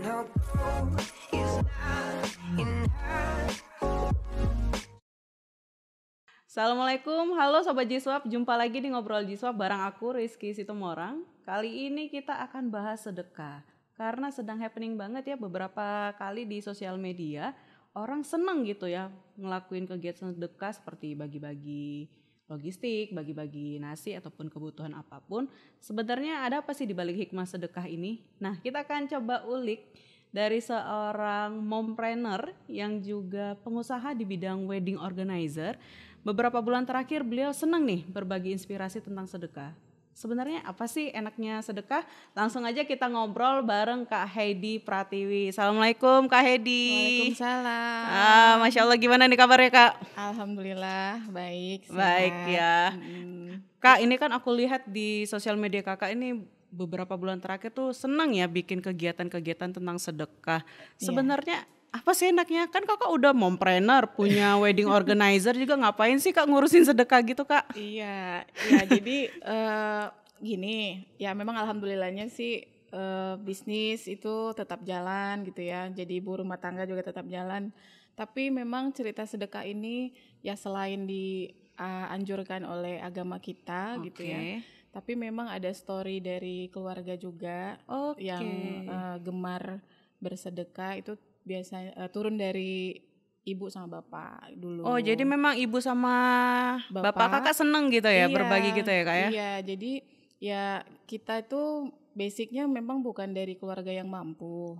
no gold is not enough. Assalamualaikum, halo Sobat Jiswap, jumpa lagi di Ngobrol Jiswap bareng aku Rizky Situmorang. Kali ini kita akan bahas sedekah, karena sedang happening banget ya beberapa kali di sosial media. Orang seneng gitu ya ngelakuin kegiatan sedekah seperti bagi-bagi logistik, bagi-bagi nasi ataupun kebutuhan apapun. Sebenarnya ada apa sih di balik hikmah sedekah ini? Nah, kita akan coba ulik dari seorang mompreneur yang juga pengusaha di bidang wedding organizer. Beberapa bulan terakhir beliau senang nih berbagi inspirasi tentang sedekah. Sebenarnya apa sih enaknya sedekah? Langsung aja kita ngobrol bareng Kak Heidi Pratiwi. Assalamualaikum Kak Heidi. Waalaikumsalam. Masya Allah, gimana nih kabarnya Kak? Alhamdulillah baik. Baik Sehat. ya. Kak, ini kan aku lihat di sosial media Kakak ini beberapa bulan terakhir tuh senang ya bikin kegiatan-kegiatan tentang sedekah. Sebenarnya apa sih enaknya? Kan Kakak udah mompreneur, punya wedding organizer juga, ngapain sih Kak ngurusin sedekah gitu Kak? Iya, ya jadi gini, ya memang alhamdulillahnya sih bisnis itu tetap jalan gitu ya. Jadi ibu rumah tangga juga tetap jalan. Tapi memang cerita sedekah ini ya selain dianjurkan oleh agama kita gitu ya. Tapi memang ada story dari keluarga juga yang gemar bersedekah itu biasanya turun dari ibu sama bapak dulu. Oh, jadi memang ibu sama bapak Kakak seneng gitu ya berbagi gitu ya Kak ya? Iya, jadi ya kita itu basicnya memang bukan dari keluarga yang mampu.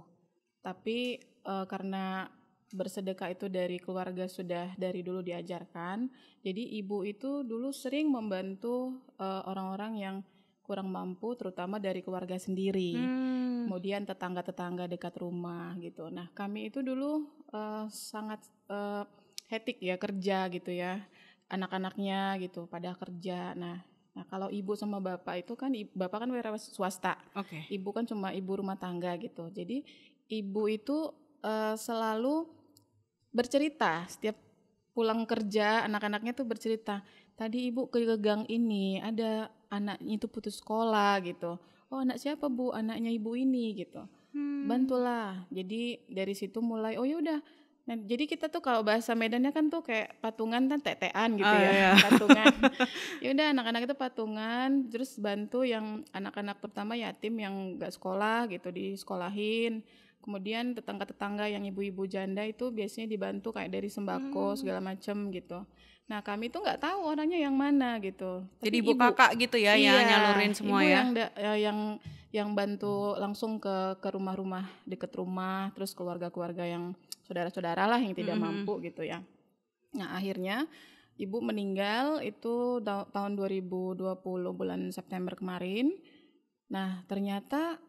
Tapi karena bersedekah itu dari keluarga sudah dari dulu diajarkan. Jadi ibu itu dulu sering membantu orang-orang yang kurang mampu, terutama dari keluarga sendiri. Kemudian tetangga-tetangga dekat rumah gitu. Nah, kami itu dulu sangat hektik ya kerja gitu ya. Anak-anaknya gitu pada kerja. Nah, kalau ibu sama bapak itu kan bapak kan wira swasta. Ibu kan cuma ibu rumah tangga gitu. Jadi ibu itu selalu bercerita setiap pulang kerja, anak-anaknya tuh bercerita, tadi ibu ke gang ini ada anaknya itu putus sekolah gitu. Oh, anak siapa Bu? Anaknya ibu ini gitu. Bantulah. Jadi dari situ mulai oh yaudah. Nah, jadi kita tuh kalau bahasa Medannya kan tuh kayak patungan kan tetean gitu patungan. Yaudah anak-anak itu patungan, terus bantu yang anak-anak pertama yatim yang gak sekolah gitu disekolahin. Kemudian tetangga-tetangga yang ibu-ibu janda itu biasanya dibantu kayak dari sembako segala macam gitu. Nah, kami tuh nggak tahu orangnya yang mana gitu. Jadi ibu kakak gitu ya yang nyalurin semua ibu ya? yang bantu langsung ke rumah-rumah deket rumah, terus keluarga-keluarga yang saudara-saudara lah yang tidak mampu gitu ya. Nah, akhirnya ibu meninggal itu tahun 2020 bulan September kemarin. Nah, ternyata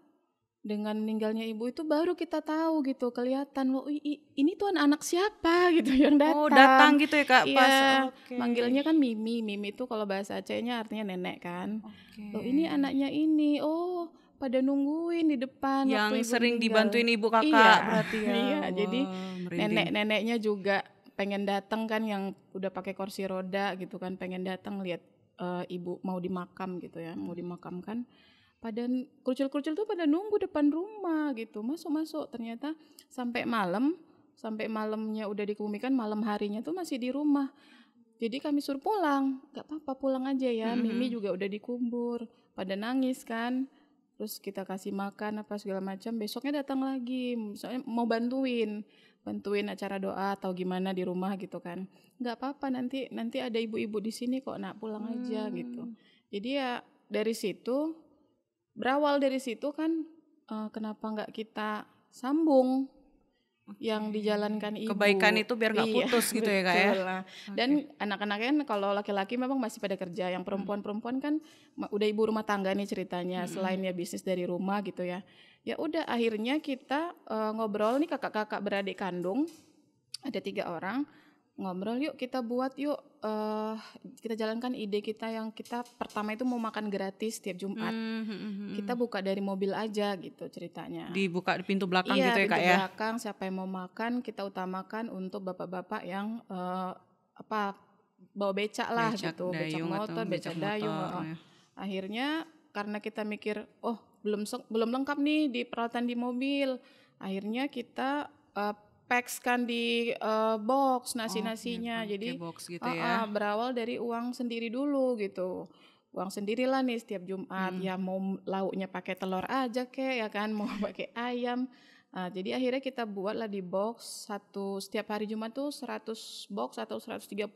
dengan meninggalnya ibu itu baru kita tahu gitu, kelihatan loh ini tuh anak siapa gitu yang datang. Oh, datang gitu ya Kak pas. Manggilnya kan Mimi. Mimi itu kalau bahasa Acehnya artinya nenek kan. Loh ini anaknya ini. Oh, pada nungguin di depan yang waktu ibu sering meninggal. Dibantuin ibu kakak berarti ya. Iya, jadi merinding. nenek-neneknya juga pengen datang kan yang udah pakai kursi roda gitu kan, pengen datang lihat ibu mau dimakam gitu ya, mau dimakamkan. Pada kerucil-kerucil tuh pada nunggu depan rumah gitu, masuk ternyata sampai malamnya udah dikebumikan, malam harinya tuh masih di rumah. Jadi kami suruh pulang, nggak apa-apa pulang aja ya. Mimi juga udah dikubur, pada nangis kan. Terus kita kasih makan apa segala macam. Besoknya datang lagi, misalnya mau bantuin acara doa atau gimana di rumah gitu kan. Nggak apa-apa nanti ada ibu-ibu di sini kok, nak pulang aja gitu. Jadi ya berawal dari situ kan kenapa nggak kita sambung yang dijalankan ibu. Kebaikan itu biar nggak putus gitu ya Kak ya. Dan anak-anaknya kan kalau laki-laki memang masih pada kerja, yang perempuan-perempuan kan udah ibu rumah tangga nih ceritanya, selain ya bisnis dari rumah gitu ya. Ya udah akhirnya kita ngobrol nih kakak-kakak beradik kandung, ada 3 orang. Ngobrol yuk kita buat yuk kita jalankan ide kita yang kita pertama itu mau makan gratis tiap Jumat. Kita buka dari mobil aja gitu ceritanya. Dibuka di pintu belakang gitu ya Kak ya. Pintu belakang, siapa yang mau makan kita utamakan untuk bapak-bapak yang bawa becak lah gitu, becak motor, becak dayung. Akhirnya karena kita mikir belum lengkap nih di peralatan di mobil. Akhirnya kita packs kan di box nasi-nasinya. Pakai Jadi box gitu ya. berawal dari uang sendiri dulu gitu. Uang sendirilah nih setiap Jumat. Ya mau lauknya pakai telur aja kek ya kan, mau pakai ayam. Jadi akhirnya kita buatlah di box setiap hari Jumat tuh 100 box atau 130.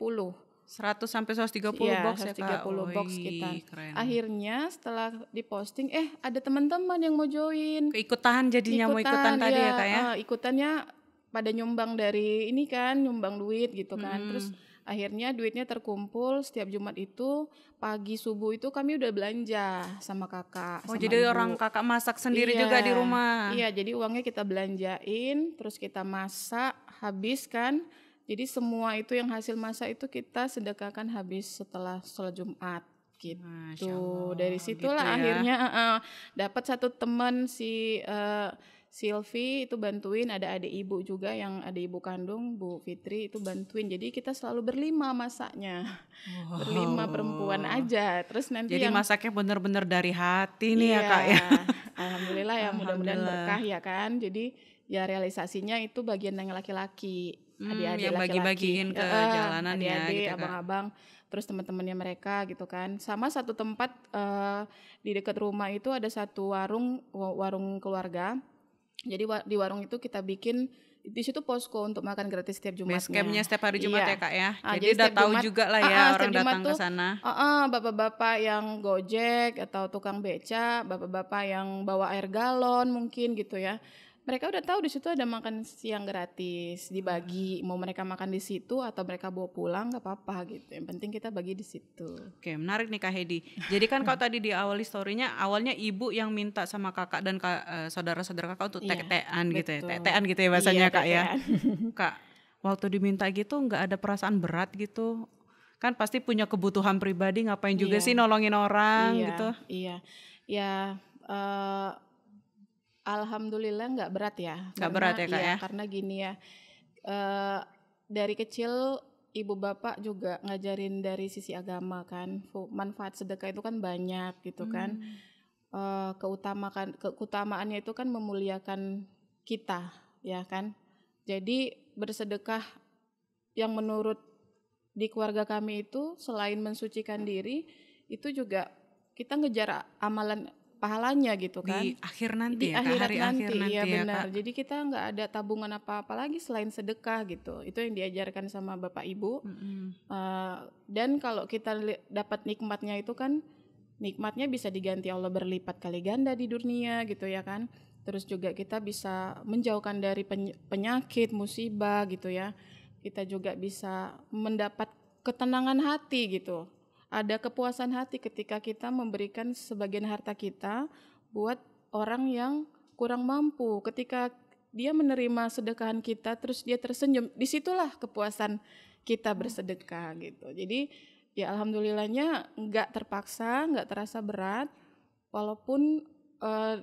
100 sampai 130 Iya, box ya, Kak. 130 box kita. Keren. Akhirnya setelah diposting, ada teman-teman yang mau join. Keikutan jadinya mau ikutan tadi ya, Kak ya. Ikutannya pada nyumbang dari ini kan, nyumbang duit gitu kan. Terus akhirnya duitnya terkumpul setiap Jumat itu pagi subuh itu kami udah belanja sama kakak. Oh, sama jadi ibu. orang Kakak masak sendiri Iya, juga di rumah. Iya, jadi uangnya kita belanjain, terus kita masak, habis kan. Jadi semua itu yang hasil masak itu kita sedekahkan habis setelah sholat Jumat gitu. Masya Allah, Dari situlah gitu ya. akhirnya dapat satu teman si Silvi itu bantuin, ada adik ibu juga yang ada ibu kandung Bu Fitri itu bantuin. Jadi kita selalu berlima masaknya. Berlima perempuan aja. Terus nanti Jadi yang masaknya bener-bener dari hati nih ya, Kak ya. Alhamdulillah ya, mudah-mudahan berkah ya kan. Jadi ya realisasinya itu bagian yang laki-laki, adik-adik yang laki-laki, bagi-bagiin ke jalanan ya, adik-adik, gitu, Kak. abang-abang, terus teman-temannya mereka gitu kan. Sama satu tempat di dekat rumah itu ada satu warung keluarga. Jadi di warung itu kita bikin di situ posko untuk makan gratis setiap Jumatnya. Base campnya setiap hari Jumat Iya. ya, Kak ya. Jadi Jadi udah setiap tahu Jumat, juga lah ya setiap orang Jumat datang ke tuh, sana. bapak-bapak yang gojek atau tukang beca, bapak-bapak yang bawa air galon mungkin gitu ya. Mereka udah tahu di situ ada makan siang gratis, dibagi. Mau mereka makan di situ atau mereka bawa pulang nggak apa-apa gitu. Yang penting kita bagi di situ. Oke, menarik nih Kak Hedi. Jadi kan kalau tadi di awal story-nya, awalnya ibu yang minta sama kakak dan saudara-saudara kakak untuk Iya, tetean gitu ya. betul. Tetean gitu ya bahasanya Iya, Kak ya. tetean. Kak, waktu diminta gitu nggak ada perasaan berat gitu? Kan pasti punya kebutuhan pribadi, ngapain juga Iya. sih nolongin orang Iya, gitu. iya. Ya, alhamdulillah nggak berat ya. Nggak berat ya, Kak, iya, ya? Karena gini ya, dari kecil ibu bapak juga ngajarin dari sisi agama kan, manfaat sedekah itu kan banyak gitu kan. Keutamaannya itu kan memuliakan kita, ya kan. Jadi bersedekah yang menurut di keluarga kami itu selain mensucikan diri, itu juga kita ngejar amalan pahalanya gitu kan. Di akhir nanti Di ya Kak, akhirat hari akhir nanti, nanti iya ya benar. Kak. Jadi kita nggak ada tabungan apa-apa lagi selain sedekah gitu. Itu yang diajarkan sama bapak ibu. Dan kalau kita dapat nikmatnya itu kan, nikmatnya bisa diganti Allah berlipat kali ganda di dunia gitu ya kan. Terus juga kita bisa menjauhkan dari penyakit, musibah gitu ya. Kita juga bisa mendapat ketenangan hati gitu. Ada kepuasan hati ketika kita memberikan sebagian harta kita buat orang yang kurang mampu. Ketika dia menerima sedekahan kita terus dia tersenyum, disitulah kepuasan kita bersedekah gitu. Jadi ya alhamdulillahnya nggak terpaksa, nggak terasa berat, walaupun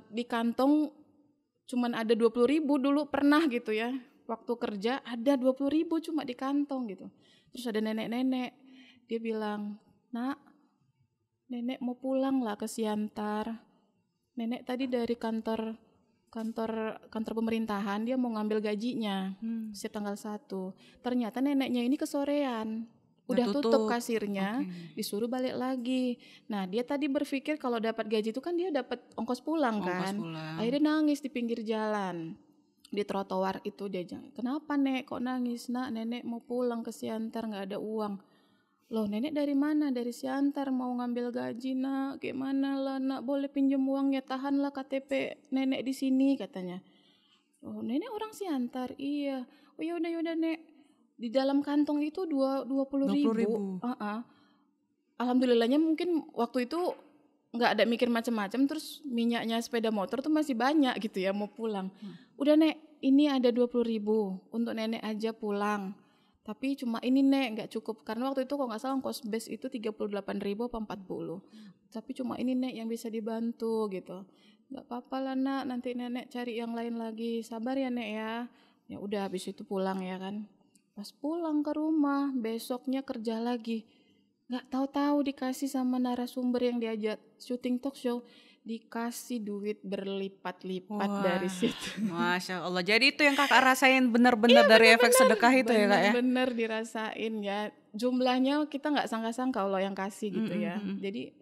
di kantong cuman ada 20.000 dulu pernah gitu ya, waktu kerja ada 20.000 cuma di kantong gitu. Terus ada nenek-nenek, dia bilang, "Nak, nenek mau pulang lah ke Siantar. Nenek tadi dari kantor pemerintahan, dia mau ngambil gajinya setiap tanggal 1. Ternyata neneknya ini kesorean. Udah tutup kasirnya, disuruh balik lagi. Nah, dia tadi berpikir kalau dapat gaji itu kan dia dapat ongkos pulang kan. Akhirnya nangis di pinggir jalan. Di trotoar itu dia bilang, "Kenapa Nek kok nangis? Nak, nenek mau pulang ke Siantar, nggak ada uang." "Loh, nenek dari mana?" "Dari Siantar, mau ngambil gaji nak." "Gimana lah nak, boleh pinjam uangnya, tahanlah KTP nenek di sini," katanya. "Oh, nenek orang Siantar?" "Iya." "Oh ya udah Nek." Di dalam kantong itu 20.000. Alhamdulillahnya mungkin waktu itu nggak ada mikir macam-macam, terus minyaknya sepeda motor tuh masih banyak gitu ya, mau pulang. "Udah Nek, ini ada 20.000 untuk nenek aja pulang. Tapi cuma ini Nek, nggak cukup." Karena waktu itu kalau nggak salah ongkos bus itu 38.000 apa 40. "Tapi cuma ini Nek yang bisa dibantu gitu." "Nggak apa-apa lah Nak, nanti nenek cari yang lain lagi. Sabar ya Nek ya." Ya udah, habis itu pulang ya kan. Pas pulang ke rumah, besoknya kerja lagi. Nggak tahu-tahu dikasih sama narasumber yang diajak syuting talk show. dikasih duit berlipat-lipat dari situ. Masya Allah. Jadi itu yang kakak rasain benar-benar dari efek sedekah itu ya kak ya? Bener-bener dirasain ya. Jumlahnya kita nggak sangka-sangka Allah yang kasih gitu ya. Jadi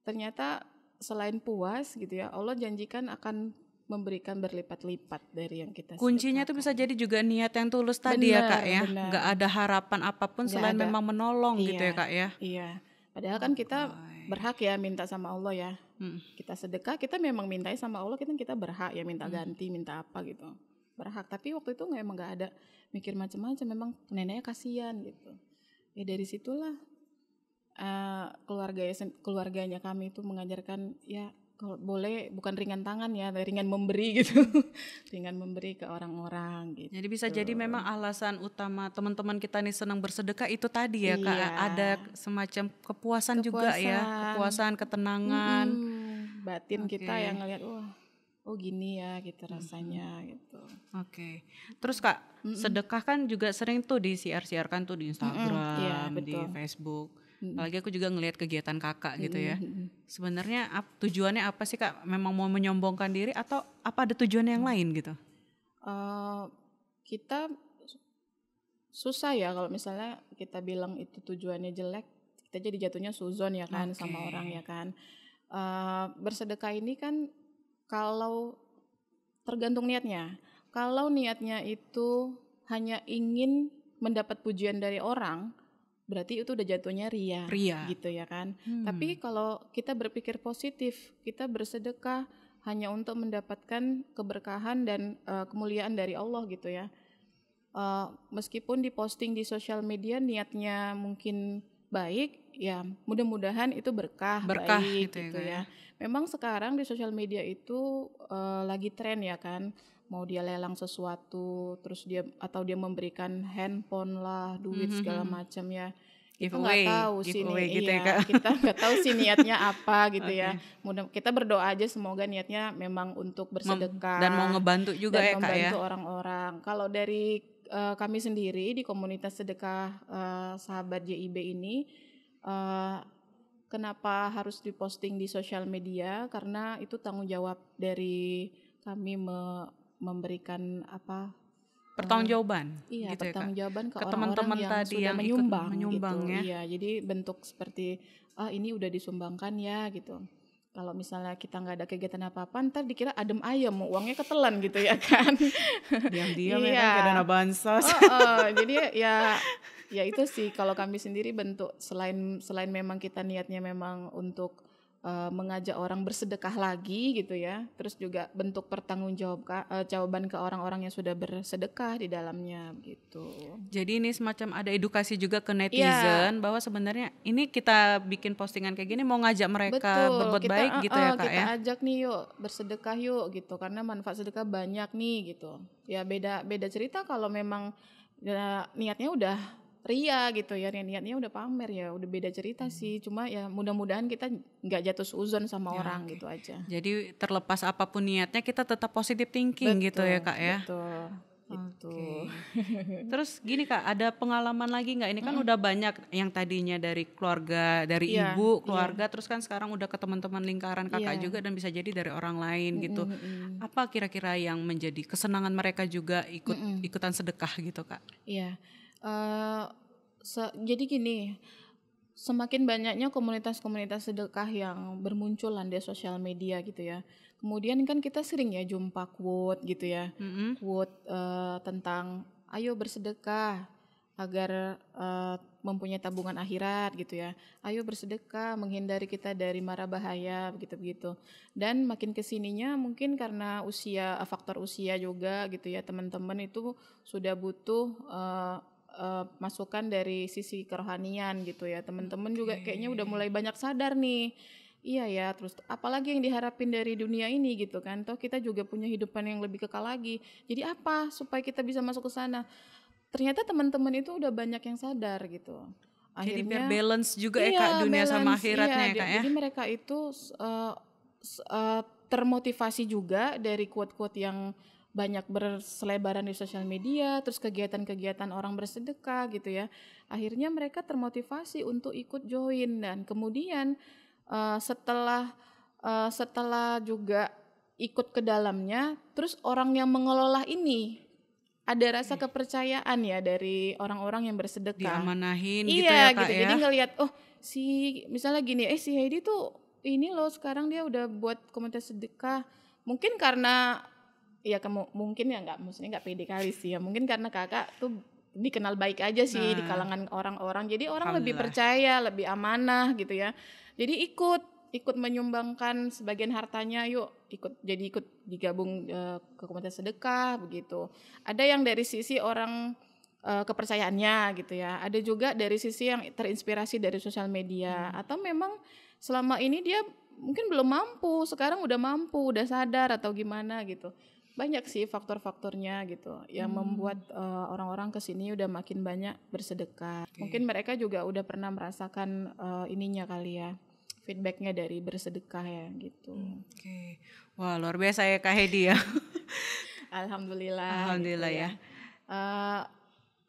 ternyata selain puas gitu ya, Allah janjikan akan memberikan berlipat-lipat dari yang kita Kuncinya tuh bisa jadi juga niat yang tulus tadi ya kak ya? benar. Nggak ada harapan apapun Nggak selain ada. memang menolong gitu Iya. ya kak ya? Iya. Padahal kan kita berhak ya minta sama Allah ya. Kita sedekah, kita memang mintai sama Allah, kita berhak ya minta ganti, minta apa gitu. Berhak. Tapi waktu itu emang nggak ada mikir macam-macam, memang neneknya kasihan gitu. Ya dari situlah keluarganya kami itu mengajarkan ya kalau boleh bukan ringan tangan ya, ringan memberi gitu. Ringan memberi ke orang-orang gitu. Jadi bisa jadi memang alasan utama teman-teman kita nih senang bersedekah itu tadi ya kak, Iya. ada semacam kepuasan juga ya, kepuasan, ketenangan. Batin kita yang ngelihat oh gini ya gitu rasanya gitu. Oke. Terus kak, sedekah kan juga sering tuh disiar-siarkan tuh di Instagram, Iya, di betul. Facebook. Apalagi aku juga ngelihat kegiatan kakak gitu ya. Sebenarnya tujuannya apa sih kak? Memang mau menyombongkan diri atau apa ada tujuan yang lain gitu? Kita susah ya kalau misalnya kita bilang itu tujuannya jelek, kita jadi jatuhnya suzon ya kan sama orang ya kan. Bersedekah ini kan kalau tergantung niatnya. Kalau niatnya itu hanya ingin mendapat pujian dari orang, berarti itu udah jatuhnya ria. Gitu ya kan. Tapi kalau kita berpikir positif, kita bersedekah hanya untuk mendapatkan keberkahan dan kemuliaan dari Allah gitu ya. Meskipun diposting di sosial media niatnya mungkin baik, ya mudah-mudahan itu berkah baik gitu ya. Memang sekarang di sosial media itu lagi tren ya kan, mau dia lelang sesuatu, terus dia memberikan handphone lah, duit segala macam ya. Kita nggak tahu sih gitu ya, Kak. kita nggak tahu sih niatnya apa gitu ya. Kita berdoa aja semoga niatnya memang untuk bersedekah dan mau ngebantu juga dan ya kak ya. membantu orang-orang. Kalau dari kami sendiri di komunitas sedekah sahabat JIB ini, kenapa harus diposting di sosial media? Karena itu tanggung jawab dari kami memberikan pertanggungjawaban. Iya, gitu pertanggungjawaban ke teman-teman orang-orang yang tadi sudah yang menyumbang, menyumbang gitu. ya. Iya, jadi bentuk seperti ini udah disumbangkan ya gitu. Kalau misalnya kita nggak ada kegiatan apa-apa, ntar dikira adem ayem, uangnya ketelan gitu ya kan. Diam-diam ya kan kayak dana bansos. Jadi ya itu sih kalau kami sendiri bentuk selain memang kita niatnya memang untuk mengajak orang bersedekah lagi gitu ya, terus juga bentuk jawaban ke orang-orang yang sudah bersedekah di dalamnya gitu. Jadi ini semacam ada edukasi juga ke netizen bahwa sebenarnya ini kita bikin postingan kayak gini mau ngajak mereka berbuat baik gitu ya kak kita ya. ajak nih yuk bersedekah yuk gitu, karena manfaat sedekah banyak nih gitu. Ya beda cerita kalau memang niatnya udah ria gitu ya, niatnya udah pamer ya, udah beda cerita sih. Cuma ya mudah-mudahan kita nggak jatuh suzon sama orang gitu aja. Jadi terlepas apapun niatnya kita tetap positive thinking gitu ya kak ya. Betul. Gitu. Terus gini kak, ada pengalaman lagi nggak? Ini kan udah banyak yang tadinya dari keluarga, dari ibu, keluarga, terus kan sekarang udah ke teman-teman lingkaran kakak juga dan bisa jadi dari orang lain gitu. Apa kira-kira yang menjadi kesenangan mereka juga ikutan sedekah gitu kak? Iya. Jadi gini, semakin banyaknya komunitas-komunitas sedekah yang bermunculan di sosial media gitu ya. Kemudian kan kita sering ya jumpa quote gitu ya, quote tentang ayo bersedekah agar mempunyai tabungan akhirat gitu ya. Ayo bersedekah menghindari kita dari mara bahaya begitu-begitu. Dan makin kesininya mungkin karena faktor usia juga gitu ya, teman-teman itu sudah butuh masukan dari sisi kerohanian gitu ya. Teman-teman juga kayaknya udah mulai banyak sadar nih. Iya ya, terus apalagi yang diharapin dari dunia ini gitu kan. Toh kita juga punya hidupan yang lebih kekal lagi. Jadi apa supaya kita bisa masuk ke sana? Ternyata teman-teman itu udah banyak yang sadar gitu. Akhirnya, jadi biar balance juga ya kak dunia sama akhiratnya ya kak ya. Jadi mereka itu termotivasi juga dari quote-quote yang banyak berselebaran di sosial media, terus kegiatan-kegiatan orang bersedekah gitu ya. Akhirnya mereka termotivasi untuk ikut join, dan kemudian setelah setelah juga ikut ke dalamnya, terus orang yang mengelola ini ada rasa kepercayaan ya dari orang-orang yang bersedekah. Diamanahin gitu Iya ya Kak gitu. ya. Jadi ngelihat misalnya gini, si Heidi tuh ini loh sekarang dia udah buat komunitas sedekah. Mungkin karena ya mungkin ya maksudnya nggak pede kali sih ya. Mungkin karena kakak tuh dikenal baik aja sih di kalangan orang-orang. Jadi orang lebih percaya, lebih amanah gitu ya. Jadi ikut menyumbangkan sebagian hartanya, yuk ikut digabung ke komunitas sedekah begitu. Ada yang dari sisi orang kepercayaannya gitu ya. Ada juga dari sisi yang terinspirasi dari sosial media atau memang selama ini dia mungkin belum mampu, sekarang udah mampu, udah sadar atau gimana gitu. Banyak sih faktor-faktornya gitu yang membuat orang-orang kesini udah makin banyak bersedekah. Mungkin mereka juga udah pernah merasakan ininya kali ya, feedbacknya dari bersedekah ya gitu. Oke. Wah luar biasa ya Kak Heidi ya. Alhamdulillah Alhamdulillah gitu ya.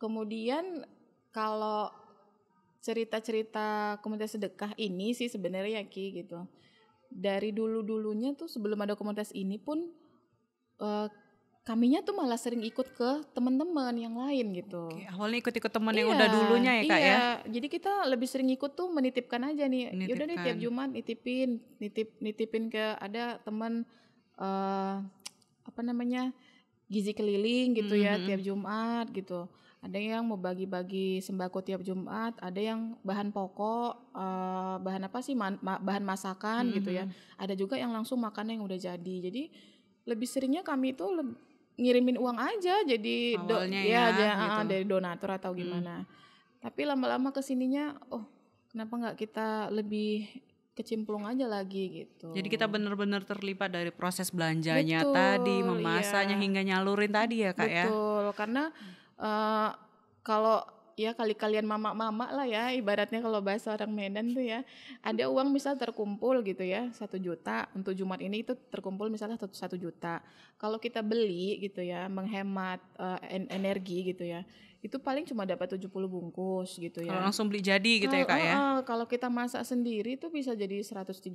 Kemudian kalau cerita-cerita komunitas sedekah ini sih sebenarnya Ki gitu. Dari dulu-dulunya tuh sebelum ada komunitas ini pun kaminya tuh malah sering ikut ke teman-teman yang lain gitu. Oke, awalnya ikut-ikut teman yang udah dulunya ya Kak ya. Jadi kita lebih sering ikut tuh menitipkan aja nih. Yaudah deh tiap Menitipkan. Jumat nitipin ke ada teman gizi keliling gitu ya tiap Jumat gitu. Ada yang mau bagi-bagi sembako tiap Jumat, ada yang bahan pokok, bahan apa sih bahan masakan gitu ya. Ada juga yang langsung makanan yang udah jadi. Jadi lebih seringnya kami itu ngirimin uang aja jadi Awalnya gitu. dari donatur atau gimana. Tapi lama-lama kesininya kenapa nggak kita lebih kecimplung aja lagi gitu. Jadi kita benar-benar terlibat dari proses belanjanya Betul, tadi, memasanya iya. hingga nyalurin tadi ya Kak ya. Betul, karena kalau ya kalian mama-mama lah ya, ibaratnya kalau bahasa orang Medan tuh ya, ada uang misal terkumpul gitu ya 1 juta untuk Jumat ini itu terkumpul misalnya 1 juta. Kalau kita beli gitu ya, menghemat energi gitu ya, itu paling cuma dapat 70 bungkus gitu ya. Kalau langsung beli jadi gitu ya Kak ya. Kalau kita masak sendiri tuh bisa jadi 130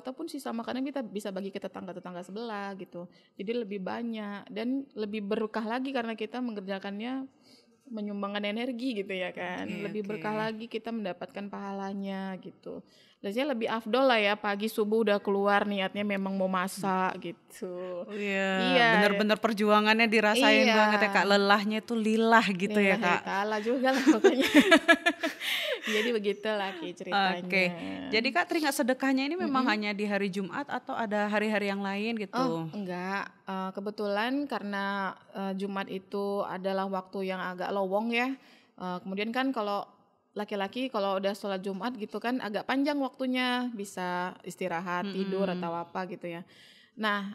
ataupun sisa makanan kita bisa bagi ke tetangga-tetangga sebelah gitu. Jadi lebih banyak dan lebih berkah lagi karena kita mengerjakannya menyumbangkan energi gitu ya kan. Lebih berkah lagi kita mendapatkan pahalanya gitu. Dan saya lebih afdol lah ya pagi subuh udah keluar niatnya memang mau masak gitu. Iya, benar-benar perjuangannya dirasain banget ya Kak. Lelahnya tuh lillah gitu ya Kak. Kalah juga lah pokoknya. Jadi begitulah Ki ceritanya. Oke. Jadi Kak teringat sedekahnya ini memang hanya di hari Jumat atau ada hari-hari yang lain gitu? Oh enggak, kebetulan karena Jumat itu adalah waktu yang agak lowong ya. Kemudian kan kalau laki-laki kalau udah sholat Jumat gitu kan agak panjang waktunya, bisa istirahat, tidur atau apa gitu ya. Nah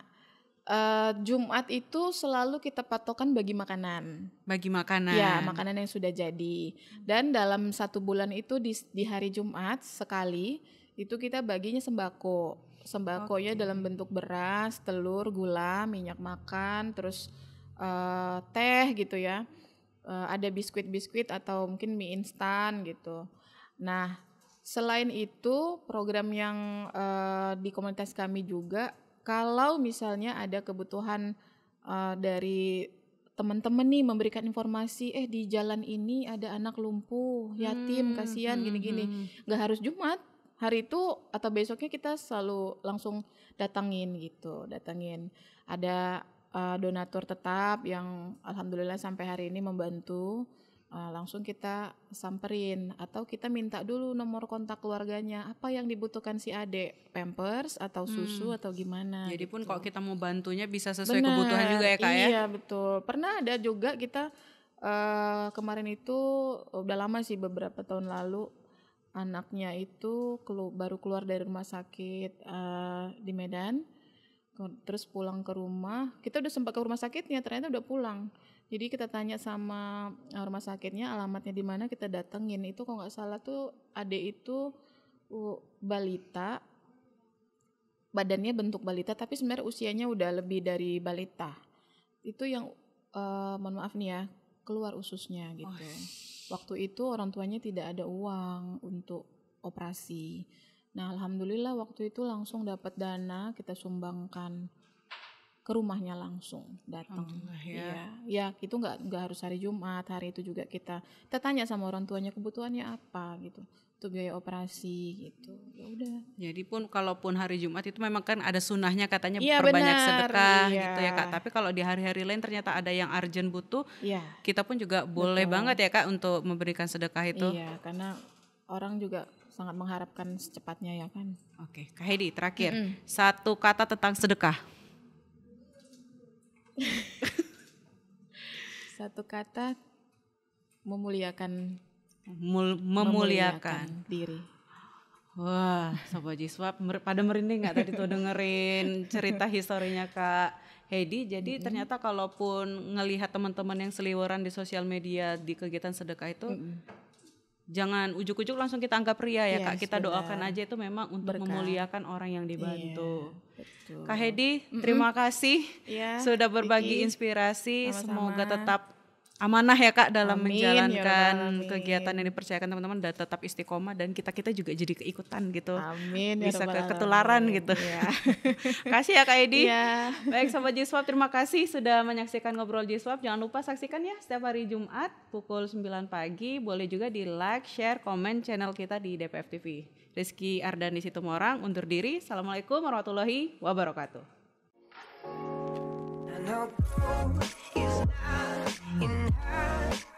Jumat itu selalu kita patokan bagi makanan. Bagi makanan. Ya, makanan yang sudah jadi. Dan dalam 1 bulan itu di hari Jumat sekali itu kita baginya sembako. Sembakonya dalam bentuk beras, telur, gula, minyak makan, terus teh gitu ya. Ada biskuit-biskuit atau mungkin mie instan gitu. Nah, selain itu program yang di komunitas kami juga kalau misalnya ada kebutuhan dari teman-teman nih memberikan informasi di jalan ini ada anak lumpuh, yatim, kasihan gini-gini. Nggak harus Jumat, hari itu atau besoknya kita selalu langsung datangin. Ada donatur tetap yang alhamdulillah sampai hari ini membantu. Langsung kita samperin atau kita minta dulu nomor kontak keluarganya, apa yang dibutuhkan si adek, pampers atau susu atau gimana. Jadi gitu. pun kalau kita mau bantunya bisa sesuai kebutuhan juga ya Kak ya. Iya betul. Pernah ada juga kita kemarin itu udah lama sih beberapa tahun lalu anaknya itu baru keluar dari rumah sakit di Medan, terus pulang ke rumah. Kita udah sempat ke rumah sakitnya, ternyata udah pulang. Jadi kita tanya sama rumah sakitnya alamatnya di mana, kita datengin. Itu kalau nggak salah tuh adek itu balita, badannya bentuk balita tapi sebenarnya usianya udah lebih dari balita. Itu yang mohon maaf nih ya, keluar ususnya gitu. Waktu itu orang tuanya tidak ada uang untuk operasi. Nah, alhamdulillah waktu itu langsung dapat dana, kita sumbangkan ke rumahnya langsung datang. Alhamdulillah ya. Iya, ya itu nggak harus hari Jumat, hari itu juga kita tanya sama orang tuanya kebutuhannya apa gitu, untuk biaya operasi gitu. Ya udah. Jadi pun kalaupun hari Jumat itu memang kan ada sunahnya katanya Iya, perbanyak benar. sedekah Iya. gitu ya Kak. Tapi kalau di hari-hari lain ternyata ada yang urgent butuh, Iya, kita pun juga boleh Betul. banget ya Kak untuk memberikan sedekah itu. iya, karena orang juga sangat mengharapkan secepatnya ya kan. Oke, Kak Heidi terakhir. Satu kata tentang sedekah. Satu kata, memuliakan Memuliakan. diri. Wah, Sobat Jiswap pada merinding nggak tadi tuh dengerin cerita historinya Kak Heidi. Jadi ternyata kalaupun ngelihat teman-teman yang seliweran di sosial media di kegiatan sedekah itu, jangan ujuk-ujuk langsung kita anggap ria ya Kak. Yes, Kita doakan benar. aja itu memang untuk Berkah. memuliakan orang yang dibantu. Betul. Kak Heidi, terima kasih Iya, sudah berbagi Vicky. inspirasi. Sama-sama. Semoga tetap amanah ya Kak dalam Amin, ya menjalankan Rabbal alamin. kegiatan yang dipercayakan teman-teman dan tetap istiqomah dan kita juga jadi keikutan gitu. Amin ya Bisa Rabbal ketularan alamin. gitu. Iya. Kasih ya Kak Heidi. Iya. Baik Sobat Jiswap, terima kasih sudah menyaksikan Ngobrol Jiswap. Jangan lupa saksikan ya setiap hari Jumat pukul 9 pagi. Boleh juga di like, share, komen channel kita di DPF TV. Rizky Ardani Situmorang undur diri. Assalamualaikum warahmatullahi wabarakatuh. I know gold is not enough.